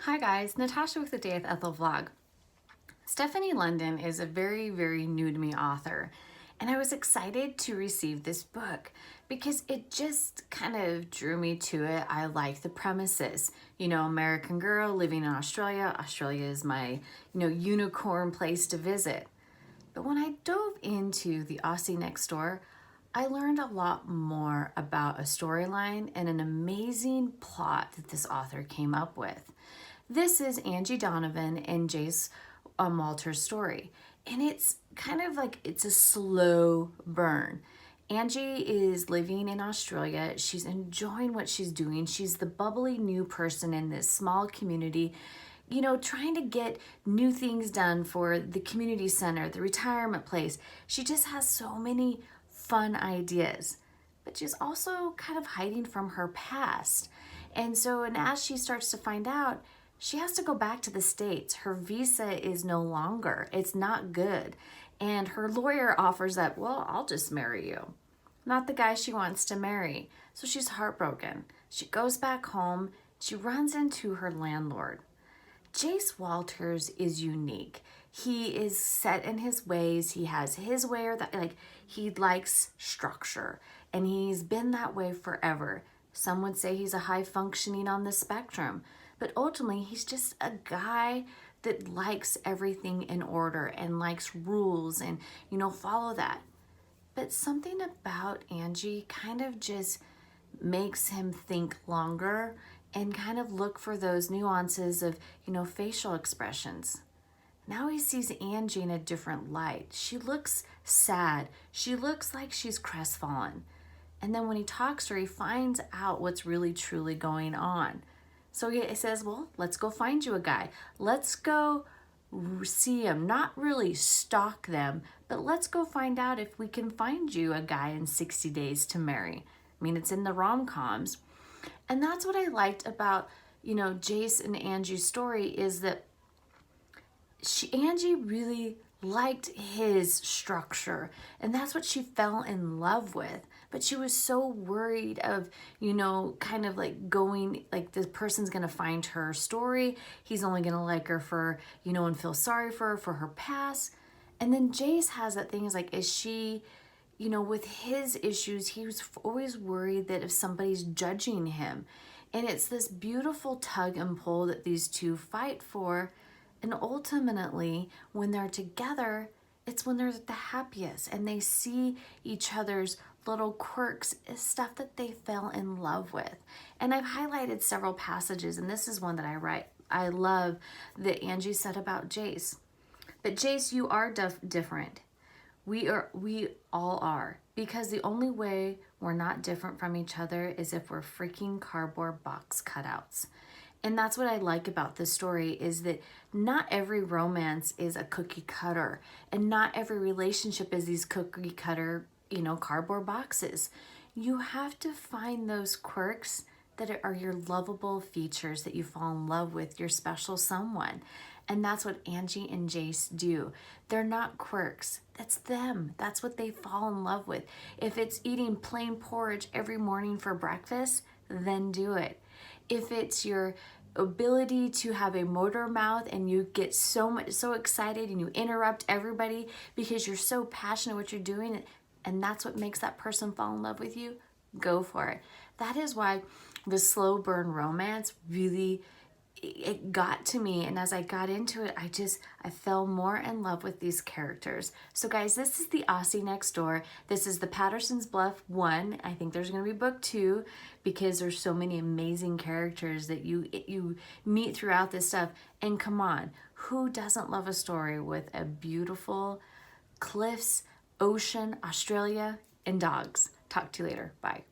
Hi guys, Natasha with the Day with Ethel vlog. Stefanie London is a very, very new to me author, and I was excited to receive this book because it just kind of drew me to it. I like the premises. American girl living in Australia. Australia is my, unicorn place to visit. But when I dove into the Aussie next door, I learned a lot more about a storyline and an amazing plot that this author came up with. This is Angie Donovan and Jace Walters' story, and it's kind of like it's a slow burn. Angie is living in Australia. She's enjoying what she's doing. She's the bubbly new person in this small community, trying to get new things done for the community center, the retirement place. She just has so many fun ideas, but she's also kind of hiding from her past. And as she starts to find out, she has to go back to the States. Her visa is no longer, it's not good. And her lawyer offers that, well, I'll just marry you. Not the guy she wants to marry. So she's heartbroken. She goes back home. She runs into her landlord. Jace Walters is unique. He is set in his ways. He has his way, he likes structure, and he's been that way forever. Some would say he's a high functioning on the spectrum, but ultimately he's just a guy that likes everything in order and likes rules and, follow that. But something about Angie kind of just makes him think longer and kind of look for those nuances of, facial expressions. Now he sees Angie in a different light. She looks sad. She looks like she's crestfallen. And then when he talks to her, he finds out what's really truly going on. So he says, well, let's go find you a guy. Let's go see him, not really stalk them, but let's go find out if we can find you a guy in 60 days to marry. I mean, it's in the rom-coms. And that's what I liked about, Jace and Angie's story is that Angie really liked his structure, and that's what she fell in love with. But she was so worried of, kind of like going, like this person's gonna find her story. He's only gonna like her for, and feel sorry for her past. And then Jace has that thing, is she, with his issues, he was always worried that if somebody's judging him. And it's this beautiful tug and pull that these two fight for. And ultimately, when they're together, it's when they're the happiest and they see each other's little quirks, stuff that they fell in love with. And I've highlighted several passages, and this is one that I love that Angie said about Jace. But Jace, you are different. We all are, because the only way we're not different from each other is if we're freaking cardboard box cutouts. And that's what I like about this story is that not every romance is a cookie cutter, and not every relationship is these cookie cutter, cardboard boxes. You have to find those quirks that are your lovable features that you fall in love with, your special someone. And that's what Angie and Jace do. They're not quirks. That's them. That's what they fall in love with. If it's eating plain porridge every morning for breakfast, then do it. If it's your ability to have a motor mouth and you get so excited and you interrupt everybody because you're so passionate what you're doing, and that's what makes that person fall in love with you, go for it. That is why the slow burn romance really, it got to me, and as I got into it, I fell more in love with these characters. So guys, this is the Aussie next door. This is the Patterson's Bluff 1. I think there's going to be book 2 because there's so many amazing characters that you meet throughout this stuff. And come on, who doesn't love a story with a beautiful cliffs, ocean, Australia, and dogs? Talk to you later. Bye.